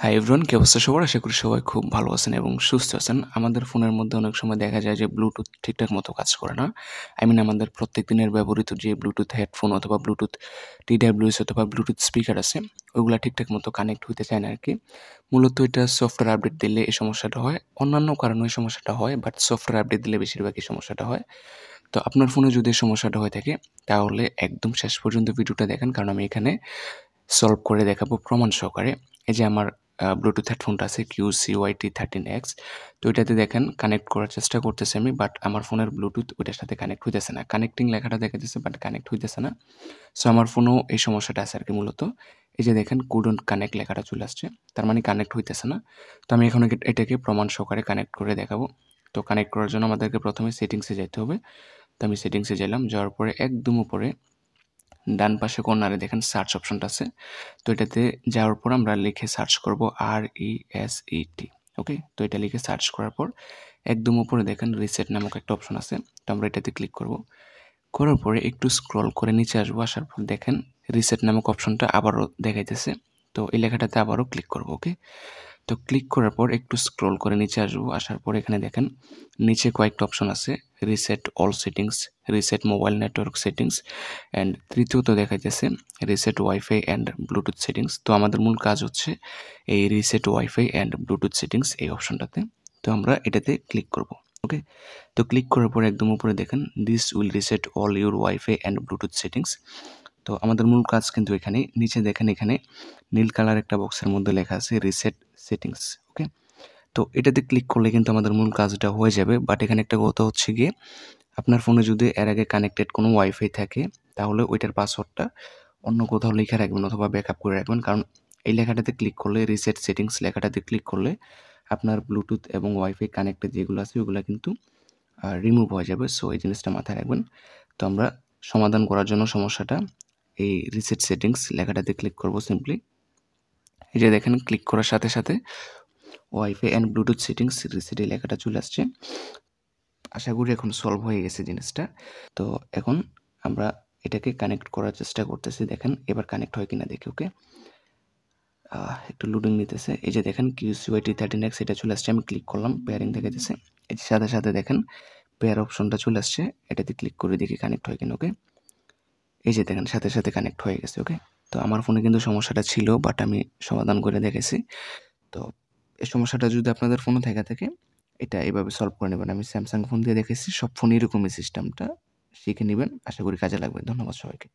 Hi everyone, কি অবস্থা সবার? আশা করি সবাই খুব ভালো আছেন এবং সুস্থ আছেন। আমাদের ফোনের মধ্যে অনেক সময় দেখা যায় যে ব্লুটুথ ঠিকঠাক মতো কাজ করে না। আমাদের প্রত্যেক দিনের ব্যবহৃত যে ব্লুটুথ হেডফোন অথবা ব্লুটুথ TWS অথবা ব্লুটুথ স্পিকার আছে, ওইগুলা ঠিকঠাক মতো কানেক্ট হইতে চায় না আরকি। মূলত এটা সফটওয়্যার আপডেট দিলে এই সমস্যাটা হয়। অন্যান্য কারণেও এই সমস্যাটা হয়, বাট সফটওয়্যার আপডেট দিলে বেশিরভাগ এই সমস্যাটা হয়। তো আপনার ফোনে যদি এই সমস্যাটা হয়ে থাকে, তাহলে একদম শেষ পর্যন্ত ভিডিওটা দেখেন, কারণ আমি এখানে সলভ করে দেখাবো প্রমাণ সহকারে। এই যে আমার ব্লুটুথ হেডফোনটা আছে QCYT13X। তো এটাতে দেখেন কানেক্ট করার চেষ্টা করতেছি আমি, বাট আমার ফোনের ব্লুটুথ ওইটার সাথে কানেক্ট হইতেছে না। কানেক্টিং লেখাটা দেখাতেছে, বাট কানেক্ট হইতেছে না। সো আমার ফোনেও এই সমস্যাটা আছে আরকি মূলত। এই যে দেখেন কুডন্ট কানেক্ট লেখাটা চলে আসছে। তার মানে কানেক্ট হইতেছে না। তো আমি এখন এটাকে প্রমাণ সহকারে কানেক্ট করে দেখাবো। তো কানেক্ট করার জন্য আমাদেরকে প্রথমে সেটিংসে যাইতে হবে। তো আমি সেটিংসে গেলাম, যাওয়ার পরে একদম উপরে ডান পাশে কর্নারে দেখেন সার্চ অপশনটা আছে। তো এটাতে যাওয়ার পর আমরা লিখে সার্চ করব RESET। ওকে, তো এটা লিখে সার্চ করার পর একদম উপরে দেখেন রিসেট নামক একটা অপশন আছে। তো আমরা এটাতে ক্লিক করব। করার পরে একটু স্ক্রল করে নিচে আসবো, আসার পর দেখেন রিসেট নামক অপশনটা আবারও দেখাইতেছে। তো এই লেখাটাতে আবারও ক্লিক করব। ওকে, তো ক্লিক করার পর একটু স্ক্রল করে নিচে আসবো, আসার পর এখানে দেখেন নিচে কয়েকটা অপশন আছে, reset all settings, reset mobile network settings and তৃতীয়ত দেখাইতেছে reset wifi and Bluetooth settings. তো আমাদের মূল কাজ হচ্ছে এই reset wifi and Bluetooth settings এই অপশনটাতে। তো আমরা এটাতে ক্লিক করব। ওকে, তো ক্লিক করার পর একদম উপরে দেখেন this will reset all your wifi and Bluetooth settings. তো আমাদের মূল কাজ কিন্তু এখানে নিচে দেখেন এখানে নীল কালার একটা বক্সের মধ্যে লেখা আছে রিসেট সেটিংস। ওকে, তো এটাতে ক্লিক করলে কিন্তু আমাদের মূল কাজটা হয়ে যাবে, বাট এখানে একটা কথা হচ্ছে গিয়ে আপনার ফোনে যদি এর আগে কানেক্টেড কোনো ওয়াইফাই থাকে, তাহলে ওইটার পাসওয়ার্ডটা অন্য কোথাও লিখে রাখবেন অথবা ব্যাকআপ করে রাখবেন, কারণ এই লেখাটাতে ক্লিক করলে রিসেট সেটিংস লেখাটাতে ক্লিক করলে আপনার ব্লুটুথ এবং ওয়াইফাই কানেক্টেড যেগুলো আছে ওগুলো কিন্তু রিমুভ হয়ে যাবে। সো এই জিনিসটা মাথায় রাখবেন। তো আমরা সমাধান করার জন্য সমস্যাটা এই রিসেট সেটিংস লেখাটাতে ক্লিক করব সিম্পলি। এই যে দেখেন ক্লিক করার সাথে সাথে wifi and Bluetooth settings reset এই লেখাটা চলে আসছে। আশা করি এখন সলভ হয়ে গেছে জিনিসটা। তো এখন আমরা এটাকে কানেক্ট করার চেষ্টা করতেছি, দেখেন এবার কানেক্ট হয় কিনা দেখি। ওকে, একটু লোডিং নিতেছে। এই যে দেখেন QCYT13X এটা চলে আসছে, আমি ক্লিক করলাম, পেয়ারিং দেখাইতেছে। এই যে সাথে সাথে দেখেন পেয়ার অপশনটা চলে আসছে, এটাতে ক্লিক করে দেখি কানেক্ট হয় কিনা। ওকে, এই যে দেখেন সাথে সাথে কানেক্ট হয়ে গেছে। ওকে, তো আমার ফোনে কিন্তু সমস্যাটা ছিল, বাট আমি সমাধান করে দেখেছি। তো এই সমস্যাটা যদি আপনাদের ফোনে থাকে এটা এভাবে সলভ করে নেবেন। আমি স্যামসাং ফোন দিয়ে দেখেছি, সব ফোনে এরকমই সিস্টেমটা, শিখে নেবেন। আশা করি কাজে লাগবে। ধন্যবাদ সবাইকে।